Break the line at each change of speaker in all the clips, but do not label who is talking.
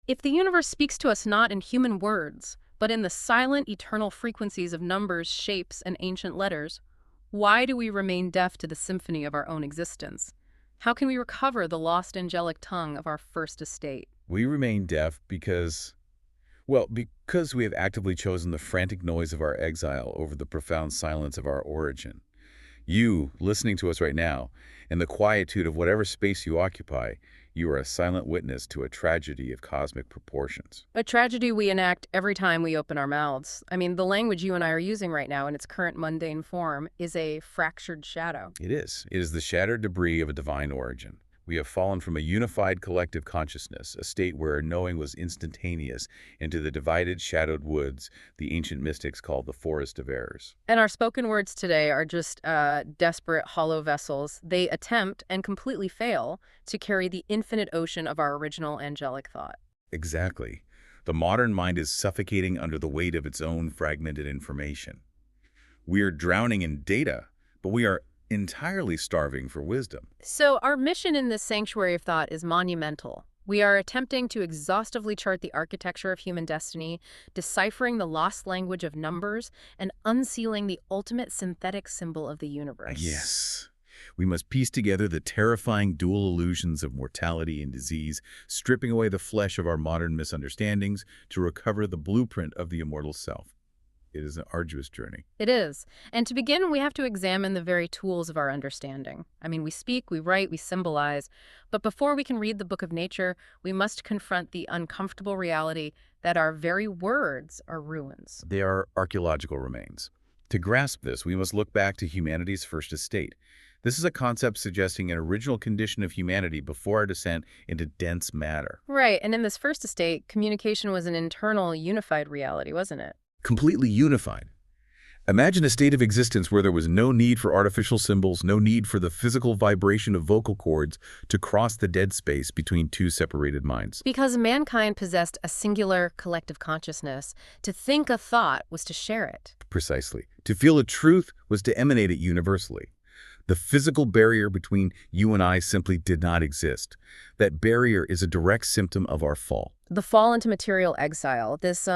If the universe speaks to us not in human words, but in the silent, eternal frequencies of numbers, shapes, and ancient letters, why do we remain deaf to the symphony of our own existence? How can we recover the lost angelic tongue of our first estate?
We remain deaf because we have actively chosen the frantic noise of our exile over the profound silence of our origin. You, listening to us right now, in the quietude of whatever space you occupy, you are a silent witness to a tragedy of cosmic proportions.
A tragedy we enact every time we open our mouths. I mean, the language you and I are using right now in its current mundane form is a fractured shadow.
It is. It is the shattered debris of a divine origin. We have fallen from a unified collective consciousness, a state where knowing was instantaneous, into the divided, shadowed woods the ancient mystics called the forest of errors.
And our spoken words today are just desperate, hollow vessels. They attempt, and completely fail, to carry the infinite ocean of our original angelic thought.
Exactly. The modern mind is suffocating under the weight of its own fragmented information. We are drowning in data, but we are entirely starving for wisdom.
So our mission in this sanctuary of thought is monumental. We are attempting to exhaustively chart the architecture of human destiny, deciphering the lost language of numbers, and unsealing the ultimate synthetic symbol of the universe.
Yes. We must piece together the terrifying dual illusions of mortality and disease, stripping away the flesh of our modern misunderstandings to recover the blueprint of the immortal self. It is an arduous journey.
It is. And to begin, we have to examine the very tools of our understanding. I mean, we speak, we write, we symbolize. But before we can read the book of nature, we must confront the uncomfortable reality that our very words are ruins.
They are archaeological remains. To grasp this, we must look back to humanity's first estate. This is a concept suggesting an original condition of humanity before our descent into dense matter.
Right. And in this first estate, communication was an internal, unified reality, wasn't it?
Completely unified. Imagine a state of existence where there was no need for artificial symbols, no need for the physical vibration of vocal cords to cross the dead space between two separated minds.
Because mankind possessed a singular collective consciousness, to think a thought was to share it.
Precisely. To feel a truth was to emanate it universally. The physical barrier between you and I simply did not exist. That barrier is a direct symptom of our fall.
The fall into material exile, this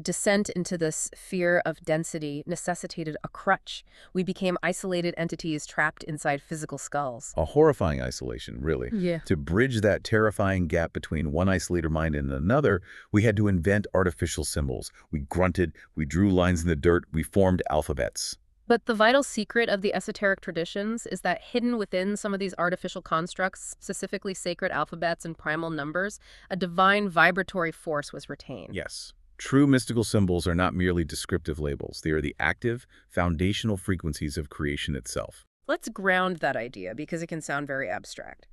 descent into this sphere of density necessitated a crutch. We became isolated entities trapped inside physical skulls.
A horrifying isolation, really.
Yeah.
To bridge that terrifying gap between one isolated mind and another, we had to invent artificial symbols. We grunted, we drew lines in the dirt, we formed alphabets.
But the vital secret of the esoteric traditions is that hidden within some of these artificial constructs, specifically sacred alphabets and primal numbers, a divine vibratory force was retained.
Yes. True mystical symbols are not merely descriptive labels. They are the active, foundational frequencies of creation itself.
Let's ground that idea because it can sound very abstract.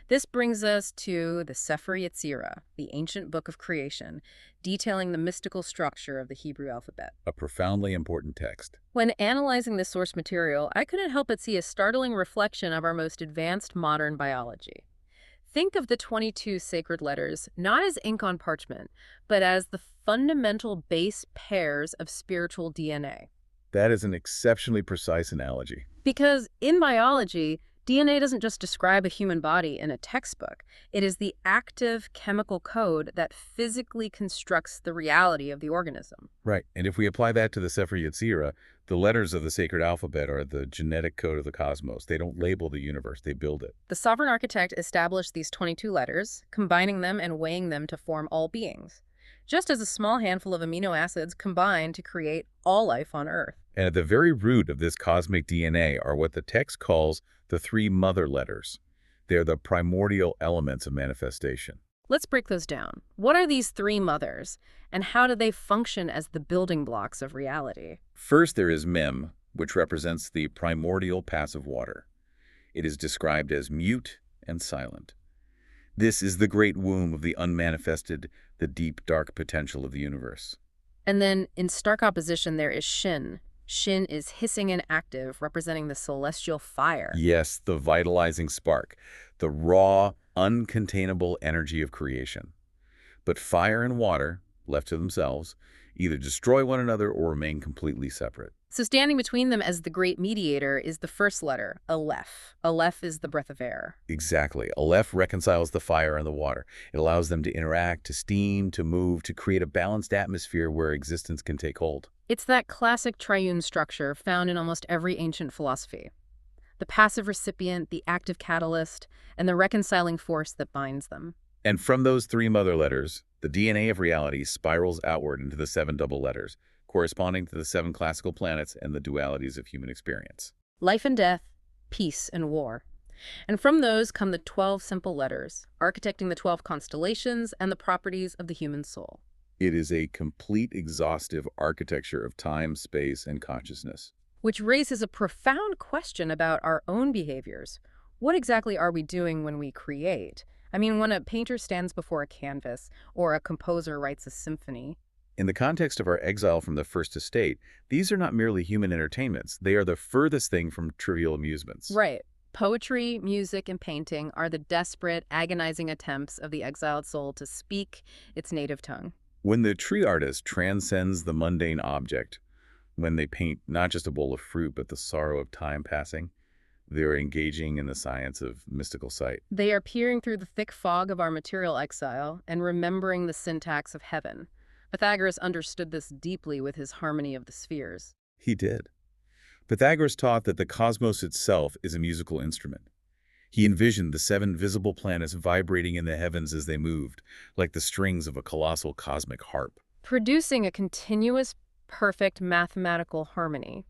This brings us to the Sefer Yetzirah, the ancient book of creation, detailing the mystical structure of the Hebrew alphabet.
A profoundly important text.
When analyzing this source material, I couldn't help but see a startling reflection of our most advanced modern biology. Think of the 22 sacred letters not as ink on parchment, but as the fundamental base pairs of spiritual DNA.
That is an exceptionally precise analogy.
Because in biology, DNA doesn't just describe a human body in a textbook. It is the active chemical code that physically constructs the reality of the organism.
Right. And if we apply that to the Sefer Yetzirah, the letters of the sacred alphabet are the genetic code of the cosmos. They don't label the universe, they build it.
The sovereign architect established these 22 letters, combining them and weighing them to form all beings, just as a small handful of amino acids combine to create all life on Earth.
And at the very root of this cosmic DNA are what the text calls the three mother letters. They're the primordial elements of manifestation.
Let's break those down. What are these three mothers, and how do they function as the building blocks of reality?
First, there is Mem, which represents the primordial passive water. It is described as mute and silent. This is the great womb of the unmanifested, the deep, dark potential of the universe.
And then, in stark opposition, there is Shin. Shin is hissing and active, representing the celestial fire.
Yes, the vitalizing spark, the raw, uncontainable energy of creation. But fire and water, left to themselves, either destroy one another or remain completely separate.
So standing between them as the great mediator is the first letter, Aleph. Aleph is the breath of air.
Exactly. Aleph reconciles the fire and the water. It allows them to interact, to steam, to move, to create a balanced atmosphere where existence can take hold.
It's that classic triune structure found in almost every ancient philosophy. The passive recipient, the active catalyst, and the reconciling force that binds them.
And from those three mother letters, the DNA of reality spirals outward into the seven double letters, corresponding to the seven classical planets and the dualities of human experience.
Life and death, peace and war. And from those come the 12 simple letters, architecting the 12 constellations and the properties of the human soul.
It is a complete, exhaustive architecture of time, space, and consciousness.
Which raises a profound question about our own behaviors. What exactly are we doing when we create? I mean, when a painter stands before a canvas or a composer writes a symphony.
In the context of our exile from the first estate, these are not merely human entertainments. They are the furthest thing from trivial amusements.
Right. Poetry, music, and painting are the desperate, agonizing attempts of the exiled soul to speak its native tongue.
When the tree artist transcends the mundane object, when they paint not just a bowl of fruit, but the sorrow of time passing, they're engaging in the science of mystical sight.
They are peering through the thick fog of our material exile and remembering the syntax of heaven. Pythagoras understood this deeply with his harmony of the spheres.
He did. Pythagoras taught that the cosmos itself is a musical instrument. He envisioned the seven visible planets vibrating in the heavens as they moved, like the strings of a colossal cosmic harp.
Producing a continuous, perfect mathematical harmony.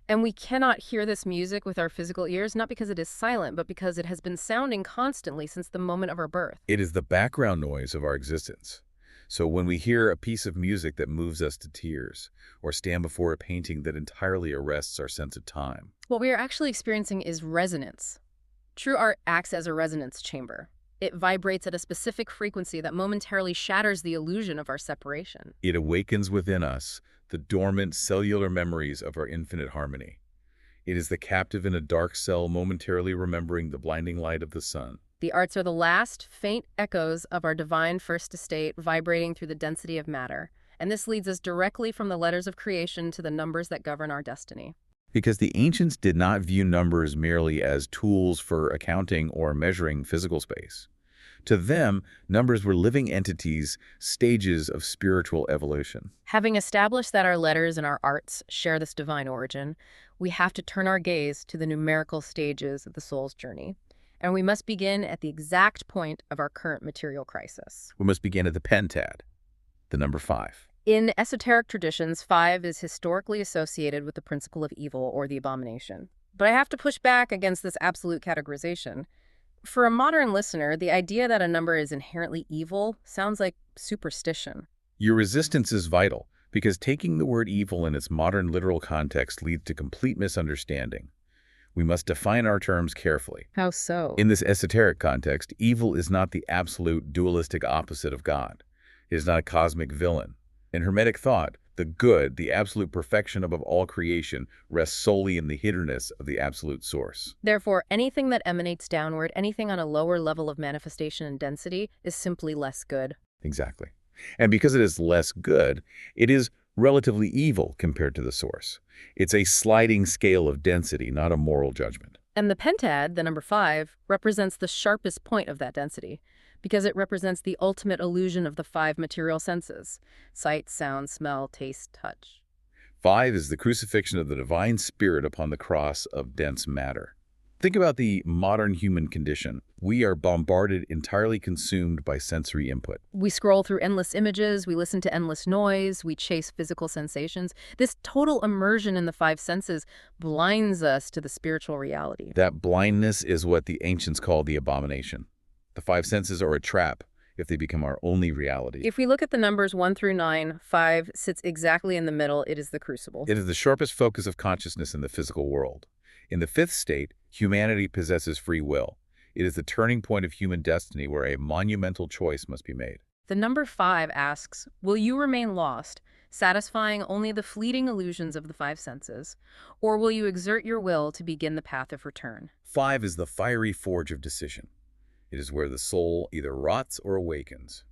And we cannot hear this music with our physical ears, not because it is silent, but because it has been sounding constantly since the moment of our birth.
It is the background noise of our existence. So when we hear a piece of music that moves us to tears, or stand before a painting that entirely arrests our sense of time,
What we are actually experiencing is resonance. True art acts as a resonance chamber. It vibrates at a specific frequency that momentarily shatters the illusion of our separation.
it awakens within us the dormant cellular memories of our infinite harmony. It is the captive in a dark cell momentarily remembering the blinding light of the sun.
The arts are the last, faint echoes of our divine first estate vibrating through the density of matter. And this leads us directly from the letters of creation to the numbers that govern our destiny.
Because the ancients did not view numbers merely as tools for accounting or measuring physical space. To them, numbers were living entities, stages of spiritual evolution.
Having established that our letters and our arts share this divine origin, we have to turn our gaze to the numerical stages of the soul's journey. And we must begin at the exact point of our current material crisis.
We must begin at the Pentad, the number 5.
In esoteric traditions, 5 is historically associated with the principle of evil or the abomination. But I have to push back against this absolute categorization. For a modern listener, the idea that a number is inherently evil sounds like superstition.
Your resistance is vital, because taking the word evil in its modern literal context leads to complete misunderstanding. We must define our terms carefully.
How so?
In this esoteric context, evil is not the absolute dualistic opposite of God. It is not a cosmic villain. In Hermetic thought, the good, the absolute perfection above all creation, rests solely in the hiddenness of the absolute source.
Therefore, anything that emanates downward, anything on a lower level of manifestation and density, is simply less good.
Exactly. And because it is less good, it is relatively evil compared to the source. It's a sliding scale of density, not a moral judgment.
And the pentad, the number 5, represents the sharpest point of that density, because it represents the ultimate illusion of the 5 material senses: sight, sound, smell, taste, touch.
5 is the crucifixion of the divine spirit upon the cross of dense matter. Think about the modern human condition. We are bombarded, entirely consumed by sensory input.
We scroll through endless images, we listen to endless noise, we chase physical sensations. This total immersion in the 5 senses blinds us to the spiritual reality.
That blindness is what the ancients called the abomination. The 5 senses are a trap if they become our only reality.
If we look at the numbers 1 through 9, 5 sits exactly in the middle. It is the crucible.
It is the sharpest focus of consciousness in the physical world. In the 5th state, humanity possesses free will. It is the turning point of human destiny where a monumental choice must be made.
The number 5 asks, will you remain lost, satisfying only the fleeting illusions of the 5 senses, or will you exert your will to begin the path of return?
5 is the fiery forge of decision. It is where the soul either rots or awakens.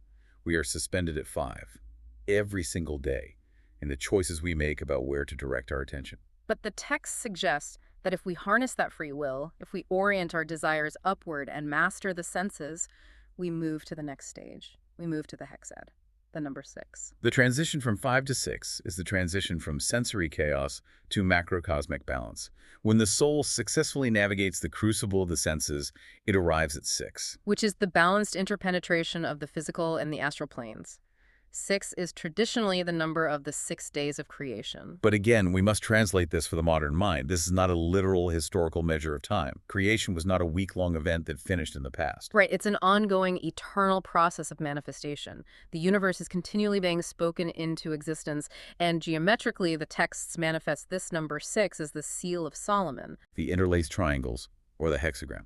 We are suspended at 5 every single day, in the choices we make about where to direct our attention.
But the text suggests that if we harness that free will, if we orient our desires upward and master the senses, we move to the next stage. We move to the hexad, the number 6.
The transition from 5 to 6 is the transition from sensory chaos to macrocosmic balance. When the soul successfully navigates the crucible of the senses, it arrives at 6.
Which is the balanced interpenetration of the physical and the astral planes. 6 is traditionally the number of the 6 days of creation.
But again, we must translate this for the modern mind. This is not a literal historical measure of time. Creation was not a week-long event that finished in the past.
Right, it's an ongoing, eternal process of manifestation. The universe is continually being spoken into existence, and geometrically, the texts manifest this number 6 as the seal of Solomon.
The interlaced triangles, or the hexagram.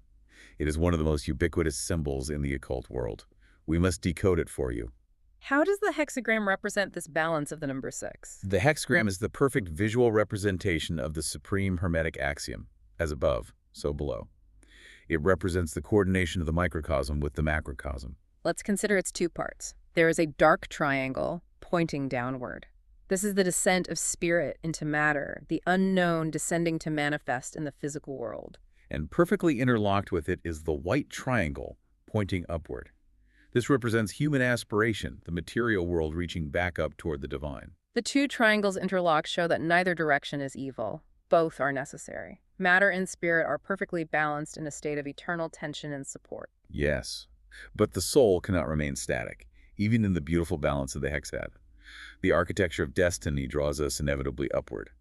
It is one of the most ubiquitous symbols in the occult world. We must decode it for you.
How does the hexagram represent this balance of the number 6?
The hexagram is the perfect visual representation of the supreme Hermetic axiom, as above, so below. It represents the coordination of the microcosm with the macrocosm.
Let's consider its 2 parts. There is a dark triangle pointing downward. This is the descent of spirit into matter, the unknown descending to manifest in the physical world.
And perfectly interlocked with it is the white triangle pointing upward. This represents human aspiration, the material world reaching back up toward the divine.
The 2 triangles interlocked show that neither direction is evil. Both are necessary. Matter and spirit are perfectly balanced in a state of eternal tension and support.
Yes, but the soul cannot remain static, even in the beautiful balance of the hexad. The architecture of destiny draws us inevitably upward.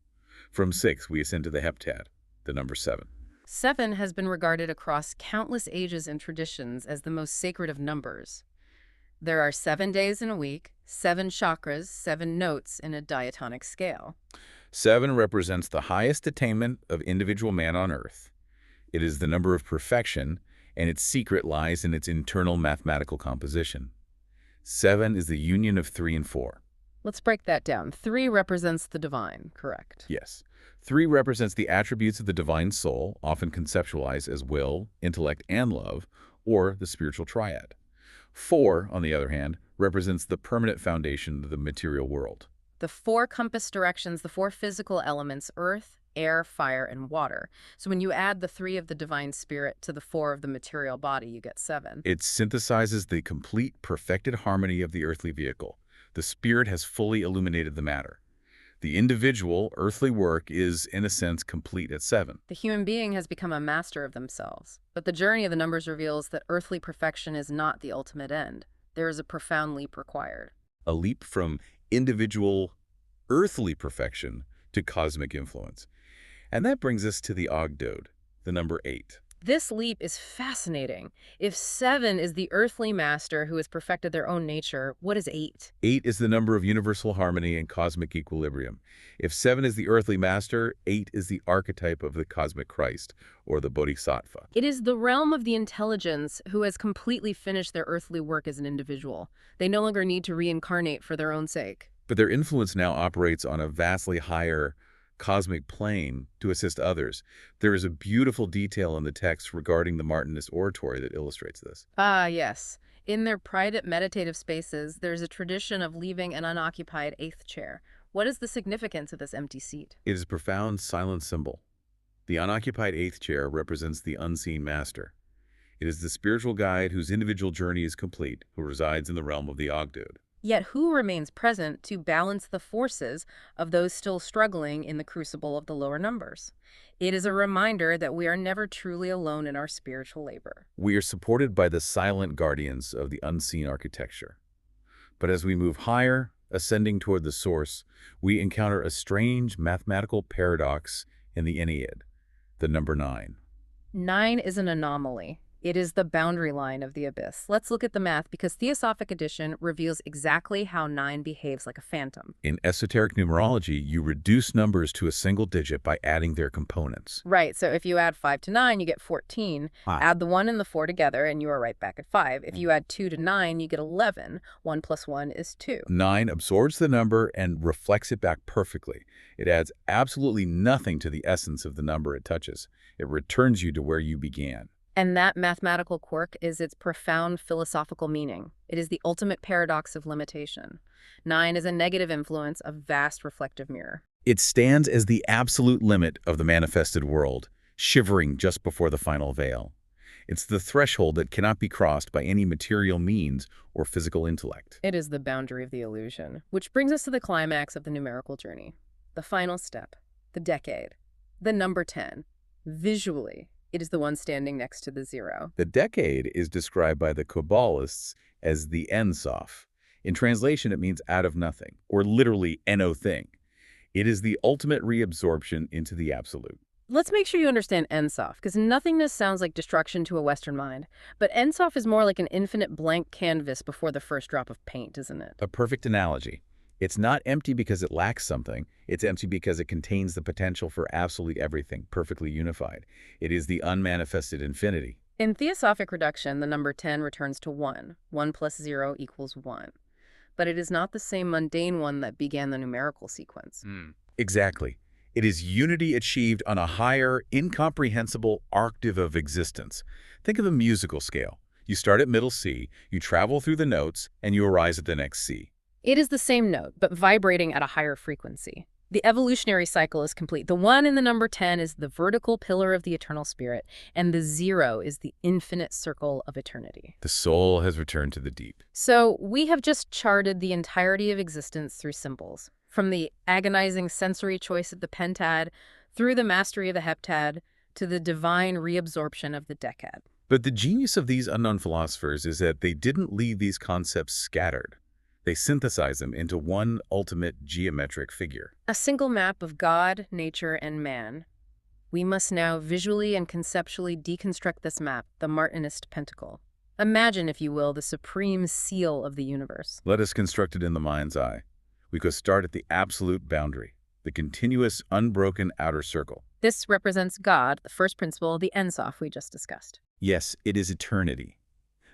From 6, we ascend to the heptad, the number 7.
7 has been regarded across countless ages and traditions as the most sacred of numbers. There are 7 days in a week, 7 chakras, 7 notes in a diatonic scale.
7 represents the highest attainment of individual man on earth. It is the number of perfection, and its secret lies in its internal mathematical composition. 7 is the union of 3 and 4.
Let's break that down. 3 represents the divine, correct?
Yes. 3 represents the attributes of the divine soul, often conceptualized as will, intellect, and love, or the spiritual triad. 4, on the other hand, represents the permanent foundation of the material world.
The 4 compass directions, the 4 physical elements, earth, air, fire, and water. So when you add the 3 of the divine spirit to the 4 of the material body, you get 7.
It synthesizes the complete, perfected harmony of the earthly vehicle. The spirit has fully illuminated the matter. The individual, earthly work is, in a sense, complete at 7.
The human being has become a master of themselves. But the journey of the numbers reveals that earthly perfection is not the ultimate end. There is a profound leap required.
A leap from individual, earthly perfection to cosmic influence. And that brings us to the Ogdode, the number 8.
This leap is fascinating. If 7 is the earthly master who has perfected their own nature, what is 8?
8 is the number of universal harmony and cosmic equilibrium. If 7 is the earthly master, 8 is the archetype of the cosmic Christ, or the Bodhisattva.
It is the realm of the intelligence who has completely finished their earthly work as an individual. They no longer need to reincarnate for their own sake.
But their influence now operates on a vastly higher cosmic plane to assist others. There is a beautiful detail in the text regarding the Martinist oratory that illustrates this.
Ah, yes. In their private meditative spaces, there's a tradition of leaving an unoccupied 8th chair. What is the significance of this empty seat?
It is a profound silent symbol. The unoccupied 8th chair represents the unseen master. It is the spiritual guide whose individual journey is complete, who resides in the realm of the Ogdode.
Yet who remains present to balance the forces of those still struggling in the crucible of the lower numbers? It is a reminder that we are never truly alone in our spiritual labor.
We are supported by the silent guardians of the unseen architecture. But as we move higher, ascending toward the source, we encounter a strange mathematical paradox in the Ennead, the number 9.
9 is an anomaly. It is the boundary line of the abyss. Let's look at the math, because Theosophic Edition reveals exactly how 9 behaves like a phantom.
In esoteric numerology, you reduce numbers to a single digit by adding their components.
Right, so if you add 5 to 9, you get 14. Add the 1 and the 4 together, and you are right back at 5. If you add 2 to 9, you get 11. 1 plus 1 is 2.
9 absorbs the number and reflects it back perfectly. It adds absolutely nothing to the essence of the number it touches. It returns you to where you began.
And that mathematical quirk is its profound philosophical meaning. It is the ultimate paradox of limitation. 9 is a negative influence, a vast reflective mirror.
It stands as the absolute limit of the manifested world, shivering just before the final veil. It's the threshold that cannot be crossed by any material means or physical intellect.
It is the boundary of the illusion, which brings us to the climax of the numerical journey. The final step, the decade, the number 10. Visually, it is the one standing next to the 0.
The decade is described by the Kabbalists as the Ein Sof. In translation, it means out of nothing, or literally no thing. It is the ultimate reabsorption into the absolute.
Let's make sure you understand Ensof, because nothingness sounds like destruction to a Western mind. But Ensof is more like an infinite blank canvas before the first drop of paint, isn't it?
A perfect analogy. It's not empty because it lacks something. It's empty because it contains the potential for absolutely everything, perfectly unified. It is the unmanifested infinity.
In theosophic reduction, the number 10 returns to 1. 1 plus 0 equals 1. But it is not the same mundane one that began the numerical sequence.
Exactly. It is unity achieved on a higher, incomprehensible octave of existence. Think of a musical scale. You start at middle C, you travel through the notes, and you arise at the next C.
It is the same note, but vibrating at a higher frequency. The evolutionary cycle is complete. The 1 in the number 10 is the vertical pillar of the eternal spirit, and the 0 is the infinite circle of eternity.
The soul has returned to the deep.
So we have just charted the entirety of existence through symbols, from the agonizing sensory choice of the Pentad, through the mastery of the Heptad, to the divine reabsorption of the Decad.
But the genius of these unknown philosophers is that they didn't leave these concepts scattered. They synthesize them into one ultimate geometric figure.
A single map of God, nature, and man. We must now visually and conceptually deconstruct this map, the Martinist Pentacle. Imagine, if you will, the supreme seal of the universe.
Let us construct it in the mind's eye. We could start at the absolute boundary, the continuous, unbroken outer circle.
This represents God, the first principle, the Ensof we just discussed.
Yes, it is eternity.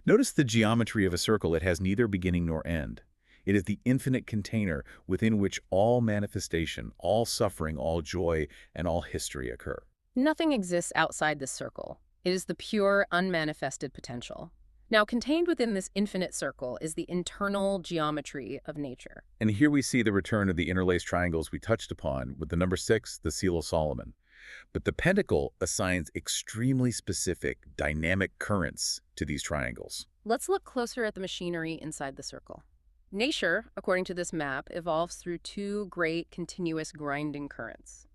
Notice the geometry of a circle. It has neither beginning nor end. It is the infinite container within which all manifestation, all suffering, all joy, and all history occur.
Nothing exists outside this circle. It is the pure, unmanifested potential. Now, contained within this infinite circle is the internal geometry of nature.
And here we see the return of the interlaced triangles we touched upon with the number 6, the Seal of Solomon. But the Pentacle assigns extremely specific, dynamic currents to these triangles.
Let's look closer at the machinery inside the circle. Nature, according to this map, evolves through 2 great continuous grinding currents.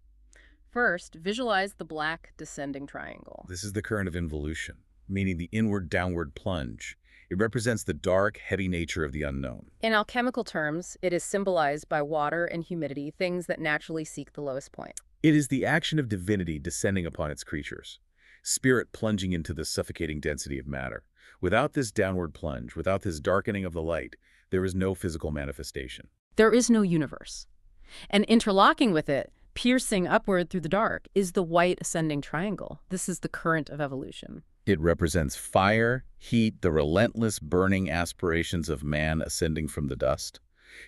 First, visualize the black descending triangle.
This is the current of involution, meaning the inward-downward plunge. It represents the dark, heavy nature of the unknown.
In alchemical terms, it is symbolized by water and humidity, things that naturally seek the lowest point.
It is the action of divinity descending upon its creatures, spirit plunging into the suffocating density of matter. Without this downward plunge, without this darkening of the light, there is no physical manifestation.
There is no universe. And interlocking with it, piercing upward through the dark, is the white ascending triangle. This is the current of evolution.
It represents fire, heat, the relentless burning aspirations of man ascending from the dust.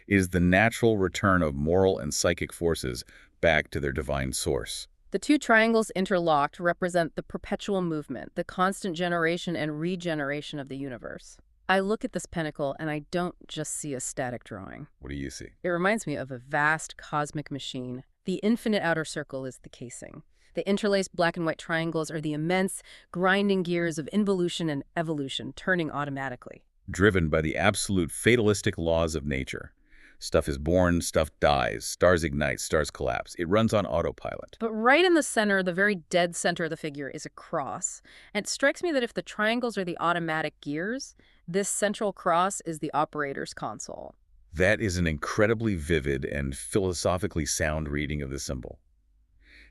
It is the natural return of moral and psychic forces back to their divine source.
The 2 triangles interlocked represent the perpetual movement, the constant generation and regeneration of the universe. I look at this pentacle and I don't just see a static drawing.
What do you see?
It reminds me of a vast cosmic machine. The infinite outer circle is the casing. The interlaced black and white triangles are the immense, grinding gears of involution and evolution, turning automatically.
Driven by the absolute fatalistic laws of nature. Stuff is born, stuff dies, stars ignite, stars collapse. It runs on autopilot.
But right in the center, the very dead center of the figure, is a cross. And it strikes me that if the triangles are the automatic gears, this central cross is the operator's console.
That is an incredibly vivid and philosophically sound reading of the symbol.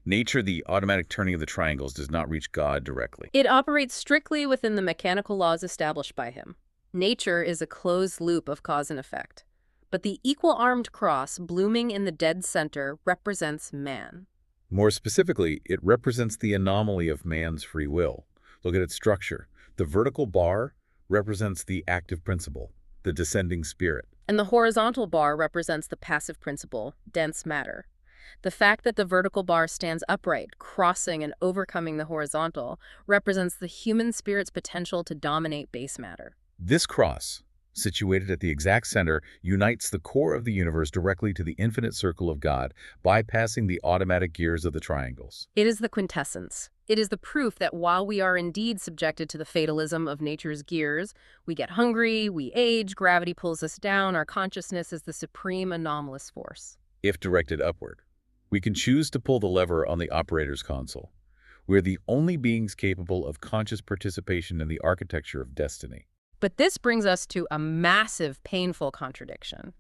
Nature, the automatic turning of the triangles, does not reach God directly.
It operates strictly within the mechanical laws established by him. Nature is a closed loop of cause and effect. But the equal-armed cross blooming in the dead center represents man.
More specifically, it represents the anomaly of man's free will. Look at its structure. The vertical bar represents the active principle, the descending spirit.
And the horizontal bar represents the passive principle, dense matter. The fact that the vertical bar stands upright, crossing and overcoming the horizontal, represents the human spirit's potential to dominate base matter.
This cross, situated at the exact center, unites the core of the universe directly to the infinite circle of God, bypassing the automatic gears of the triangles.
It is the quintessence. It is the proof that while we are indeed subjected to the fatalism of nature's gears, we get hungry, we age, gravity pulls us down, our consciousness is the supreme anomalous force.
If directed upward, we can choose to pull the lever on the operator's console. We're the only beings capable of conscious participation in the architecture of destiny.
But this brings us to a massive, painful contradiction.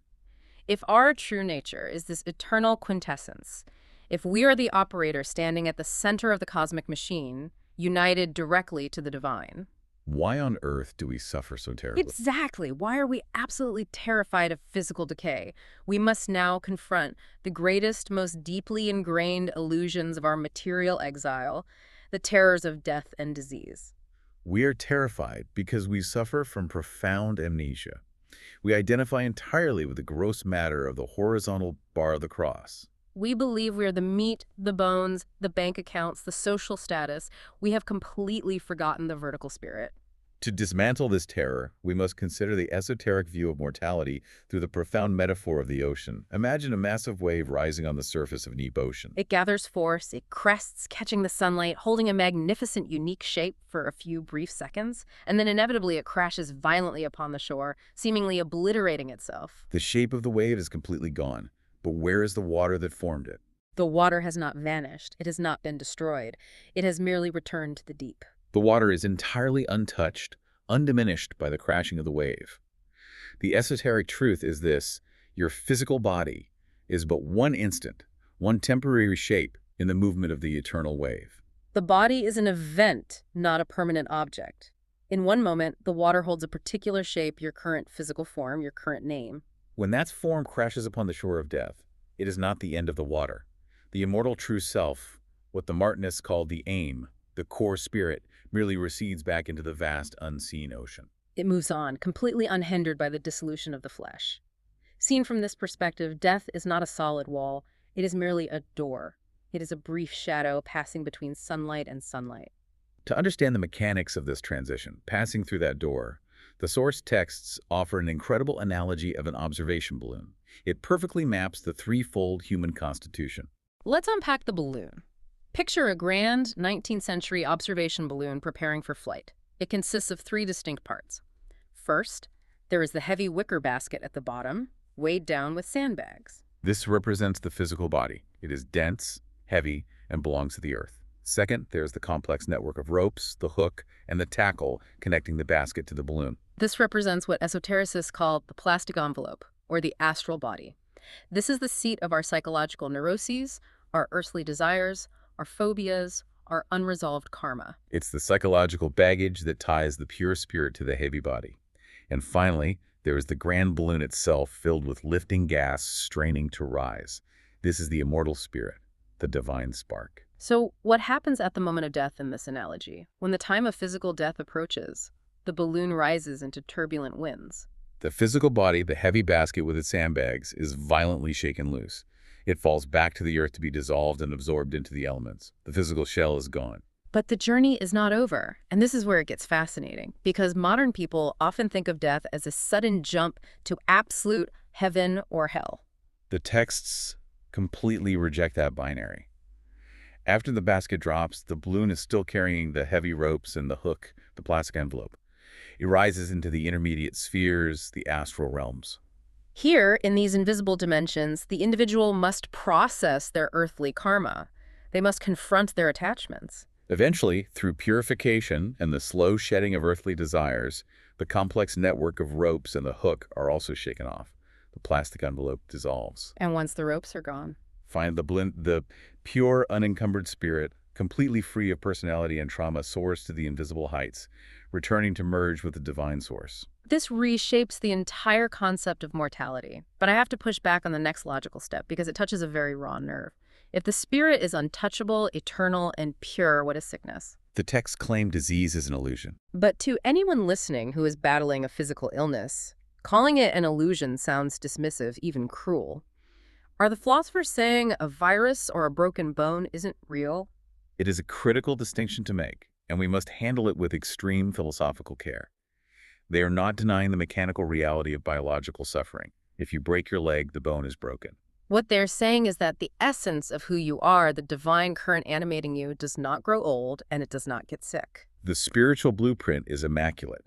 If our true nature is this eternal quintessence, if we are the operator standing at the center of the cosmic machine, united directly to the divine.
Why on earth do we suffer so terribly?
Exactly. Why are we absolutely terrified of physical decay? We must now confront the greatest, most deeply ingrained illusions of our material exile, the terrors of death and disease.
We are terrified because we suffer from profound amnesia. We identify entirely with the gross matter of the horizontal bar of the cross.
We believe we are the meat, the bones, the bank accounts, the social status. We have completely forgotten the vertical spirit.
To dismantle this terror, we must consider the esoteric view of mortality through the profound metaphor of the ocean. Imagine a massive wave rising on the surface of a deep ocean.
It gathers force, it crests, catching the sunlight, holding a magnificent, unique shape for a few brief seconds, and then inevitably it crashes violently upon the shore, seemingly obliterating itself.
The shape of the wave is completely gone, but where is the water that formed it?
The water has not vanished. It has not been destroyed. It has merely returned to the deep.
The water is entirely untouched, undiminished by the crashing of the wave. The esoteric truth is this: your physical body is but one instant, one temporary shape in the movement of the eternal wave.
The body is an event, not a permanent object. In one moment, the water holds a particular shape, your current physical form, your current name.
When that form crashes upon the shore of death, it is not the end of the water. The immortal true self, what the Martinists called the aim, the core spirit, merely recedes back into the vast, unseen ocean.
It moves on, completely unhindered by the dissolution of the flesh. Seen from this perspective, death is not a solid wall. It is merely a door. It is a brief shadow passing between sunlight and sunlight.
To understand the mechanics of this transition, passing through that door, the source texts offer an incredible analogy of an observation balloon. It perfectly maps the threefold human constitution.
Let's unpack the balloon. Picture a grand 19th century observation balloon preparing for flight. It consists of three distinct parts. First, there is the heavy wicker basket at the bottom, weighed down with sandbags.
This represents the physical body. It is dense, heavy, and belongs to the earth. Second, there's the complex network of ropes, the hook, and the tackle connecting the basket to the balloon.
This represents what esotericists call the plastic envelope, or the astral body. This is the seat of our psychological neuroses, our earthly desires, our phobias, our unresolved karma.
It's the psychological baggage that ties the pure spirit to the heavy body. And finally, there is the grand balloon itself, filled with lifting gas, straining to rise. This is the immortal spirit, the divine spark.
So what happens at the moment of death in this analogy? When the time of physical death approaches, the balloon rises into turbulent winds.
The physical body, the heavy basket with its sandbags, is violently shaken loose. It falls back to the earth to be dissolved and absorbed into the elements. The physical shell is gone.
But the journey is not over, and this is where it gets fascinating, because modern people often think of death as a sudden jump to absolute heaven or hell.
The texts completely reject that binary. After the basket drops, the balloon is still carrying the heavy ropes and the hook, the plastic envelope. It rises into the intermediate spheres, the astral realms.
Here, in these invisible dimensions, the individual must process their earthly karma. They must confront their attachments.
Eventually, through purification and the slow shedding of earthly desires, the complex network of ropes and the hook are also shaken off. The plastic envelope dissolves.
And once the ropes are gone,
Find the pure, unencumbered spirit, completely free of personality and trauma, soars to the invisible heights, returning to merge with the divine source.
this reshapes the entire concept of mortality. But I have to push back on the next logical step because it touches a very raw nerve. If the spirit is untouchable, eternal, and pure, what is sickness?
The texts claim disease is an illusion.
But to anyone listening who is battling a physical illness, calling it an illusion sounds dismissive, even cruel. Are the philosophers saying a virus or a broken bone isn't real?
It is a critical distinction to make, and we must handle it with extreme philosophical care. They are not denying the mechanical reality of biological suffering. If you break your leg, the bone is broken.
What they're saying is that the essence of who you are, the divine current animating you, does not grow old and it does not get sick.
The spiritual blueprint is immaculate.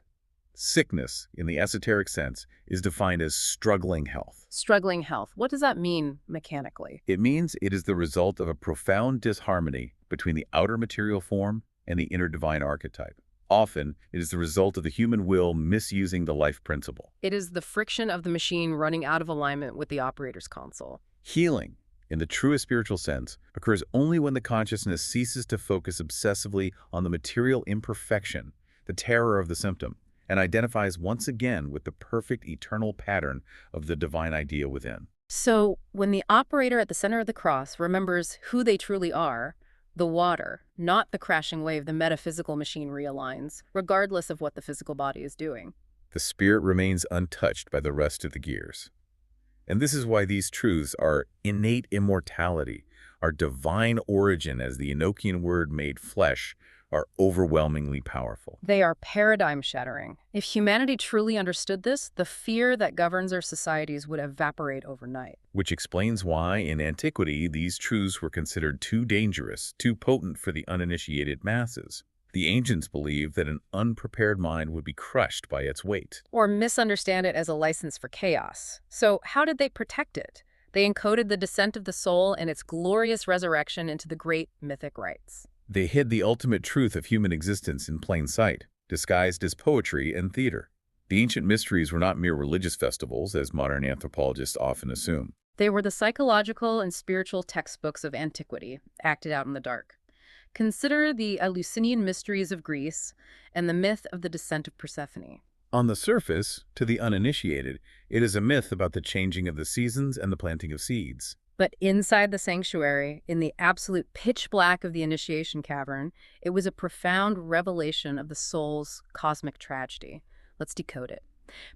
Sickness, in the esoteric sense, is defined as struggling health.
Struggling health. What does that mean mechanically?
It means it is the result of a profound disharmony between the outer material form and the inner divine archetype. Often, it is the result of the human will misusing the life principle.
It is the friction of the machine running out of alignment with the operator's console.
Healing, in the truest spiritual sense, occurs only when the consciousness ceases to focus obsessively on the material imperfection, the terror of the symptom, and identifies once again with the perfect eternal pattern of the divine idea within.
So, when the operator at the center of the cross remembers who they truly are, the water, not the crashing wave, the metaphysical machine realigns, regardless of what the physical body is doing.
The spirit remains untouched by the rest of the gears. And this is why these truths are innate immortality, our divine origin as the Enochian word made flesh, are overwhelmingly powerful.
They are paradigm-shattering. If humanity truly understood this, the fear that governs our societies would evaporate overnight.
Which explains why, in antiquity, these truths were considered too dangerous, too potent for the uninitiated masses. The ancients believed that an unprepared mind would be crushed by its weight.
Or misunderstand it as a license for chaos. So how did they protect it? They encoded the descent of the soul and its glorious resurrection into the great mythic rites.
They hid the ultimate truth of human existence in plain sight, disguised as poetry and theater. The ancient mysteries were not mere religious festivals, as modern anthropologists often assume.
They were the psychological and spiritual textbooks of antiquity, acted out in the dark. Consider the Eleusinian mysteries of Greece and the myth of the descent of Persephone.
On the surface, to the uninitiated, it is a myth about the changing of the seasons and the planting of seeds.
But inside the sanctuary, in the absolute pitch black of the initiation cavern, it was a profound revelation of the soul's cosmic tragedy. Let's decode it.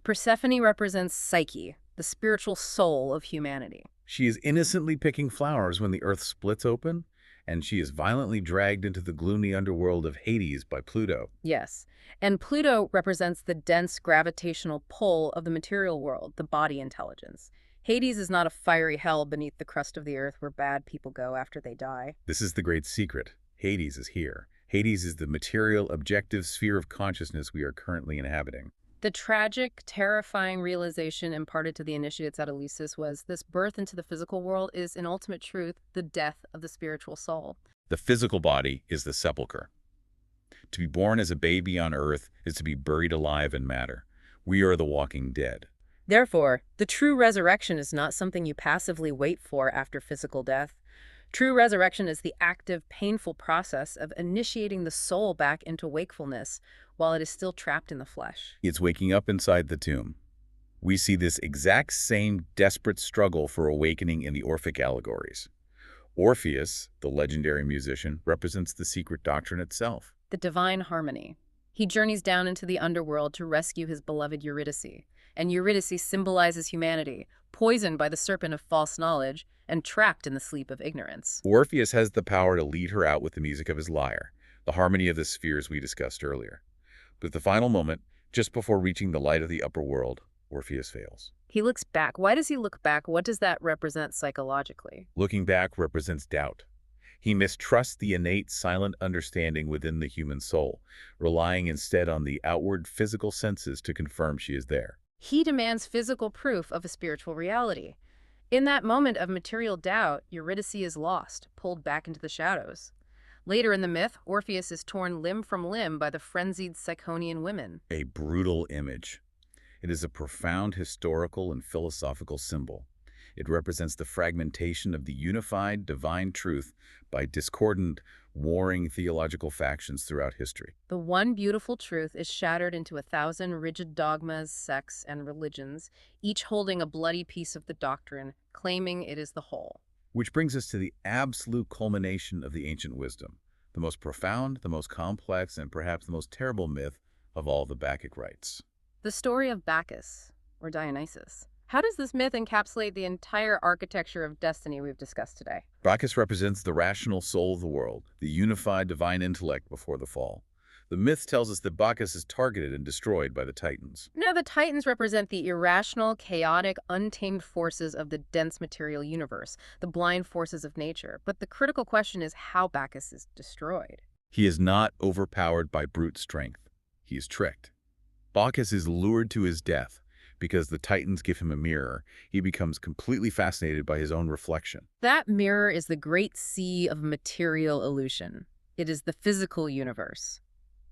Persephone represents Psyche, the spiritual soul of humanity.
She is innocently picking flowers when the earth splits open, and she is violently dragged into the gloomy underworld of Hades by Pluto.
Yes, and Pluto represents the dense gravitational pull of the material world, the body intelligence. Hades is not a fiery hell beneath the crust of the earth where bad people go after they die.
This is the great secret. Hades is here. Hades is the material, objective sphere of consciousness we are currently inhabiting.
The tragic, terrifying realization imparted to the initiates at Eleusis was this birth into the physical world is, in ultimate truth, the death of the spiritual soul.
The physical body is the sepulcher. To be born as a baby on earth is to be buried alive in matter. We are the walking dead.
Therefore, the true resurrection is not something you passively wait for after physical death. True resurrection is the active, painful process of initiating the soul back into wakefulness while it is still trapped in the flesh.
It's waking up inside the tomb. We see this exact same desperate struggle for awakening in the Orphic allegories. Orpheus, the legendary musician, represents the secret doctrine itself.
The divine harmony. He journeys down into the underworld to rescue his beloved Eurydice. And Eurydice symbolizes humanity, poisoned by the serpent of false knowledge and trapped in the sleep of ignorance.
Orpheus has the power to lead her out with the music of his lyre, the harmony of the spheres we discussed earlier. But at the final moment, just before reaching the light of the upper world, Orpheus fails.
He looks back. Why does he look back? What does that represent psychologically?
Looking back represents doubt. He mistrusts the innate silent understanding within the human soul, relying instead on the outward physical senses to confirm she is there.
He demands physical proof of a spiritual reality. In that moment of material doubt, Eurydice is lost, pulled back into the shadows. Later in the myth, Orpheus is torn limb from limb by the frenzied Ciconian women.
A brutal image. It is a profound historical and philosophical symbol. It represents the fragmentation of the unified divine truth by discordant, warring theological factions throughout history.
The one beautiful truth is shattered into 1,000 rigid dogmas, sects, and religions, each holding a bloody piece of the doctrine, claiming it is the whole.
Which brings us to the absolute culmination of the ancient wisdom, the most profound, the most complex, and perhaps the most terrible myth of all the Bacchic rites.
The story of Bacchus, or Dionysus. How does this myth encapsulate the entire architecture of destiny we've discussed today?
Bacchus represents the rational soul of the world, the unified divine intellect before the fall. The myth tells us that Bacchus is targeted and destroyed by the Titans.
Now, the Titans represent the irrational, chaotic, untamed forces of the dense material universe, the blind forces of nature. But the critical question is how Bacchus is destroyed.
He is not overpowered by brute strength. He is tricked. Bacchus is lured to his death because the Titans give him a mirror. He becomes completely fascinated by his own reflection.
That mirror is the great sea of material illusion. It is the physical universe.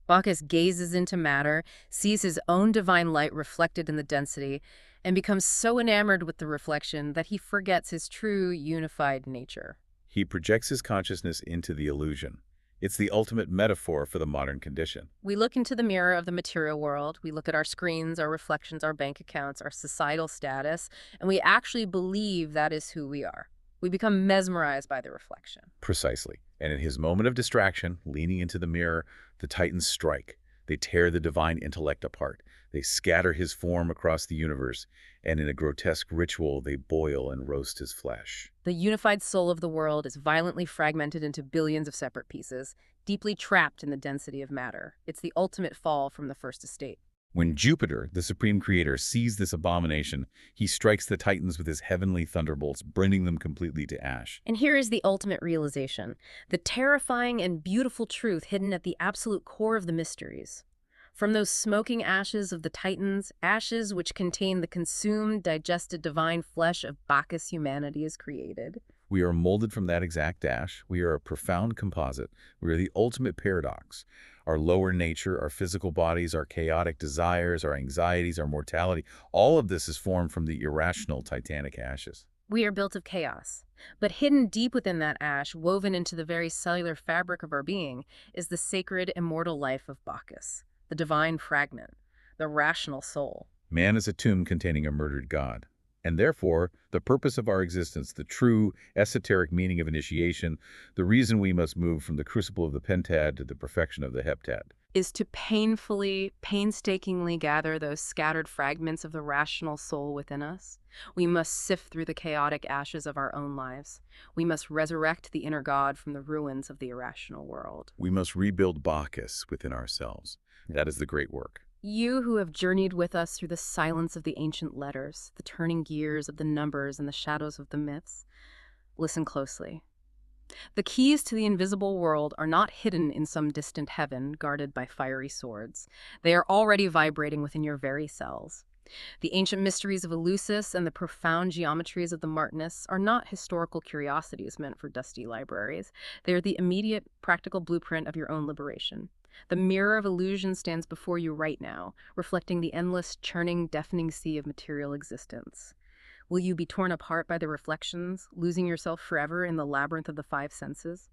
Bacchus gazes into matter, sees his own divine light reflected in the density, and becomes so enamored with the reflection that he forgets his true, unified nature.
He projects his consciousness into the illusion. It's the ultimate metaphor for the modern condition.
We look into the mirror of the material world, we look at our screens, our reflections, our bank accounts, our societal status, and we actually believe that is who we are. We become mesmerized by the reflection.
Precisely. And in his moment of distraction, leaning into the mirror, the Titans strike. They tear the divine intellect apart. They scatter his form across the universe, and in a grotesque ritual, they boil and roast his flesh.
The unified soul of the world is violently fragmented into billions of separate pieces, deeply trapped in the density of matter. It's the ultimate fall from the first estate.
When Jupiter, the supreme creator, sees this abomination, he strikes the Titans with his heavenly thunderbolts, burning them completely to ash.
And here is the ultimate realization, the terrifying and beautiful truth hidden at the absolute core of the mysteries. From those smoking ashes of the Titans, ashes which contain the consumed, digested divine flesh of Bacchus, humanity is created.
We are molded from that exact ash. We are a profound composite. We are the ultimate paradox. Our lower nature, our physical bodies, our chaotic desires, our anxieties, our mortality, all of this is formed from the irrational titanic ashes.
We are built of chaos, but hidden deep within that ash, woven into the very cellular fabric of our being, is the sacred, immortal life of Bacchus, the divine fragment, the rational soul.
Man is a tomb containing a murdered god. And therefore, the purpose of our existence, the true, esoteric meaning of initiation, the reason we must move from the crucible of the Pentad to the perfection of the Heptad,
is to painstakingly gather those scattered fragments of the rational soul within us. We must sift through the chaotic ashes of our own lives. We must resurrect the inner God from the ruins of the irrational world.
we must rebuild Bacchus within ourselves. That is the great work.
You who have journeyed with us through the silence of the ancient letters, the turning gears of the numbers and the shadows of the myths, listen closely. The keys to the invisible world are not hidden in some distant heaven guarded by fiery swords. They are already vibrating within your very cells. The ancient mysteries of Eleusis and the profound geometries of the Martinists are not historical curiosities meant for dusty libraries. They are the immediate, practical blueprint of your own liberation. The mirror of illusion stands before you right now, reflecting the endless, churning, deafening sea of material existence. Will you be torn apart by the reflections, losing yourself forever in the labyrinth of the five senses?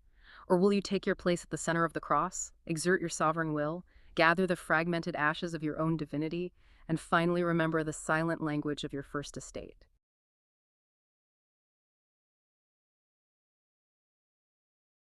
Or will you take your place at the center of the cross, exert your sovereign will, gather the fragmented ashes of your own divinity, and finally remember the silent language of your first estate?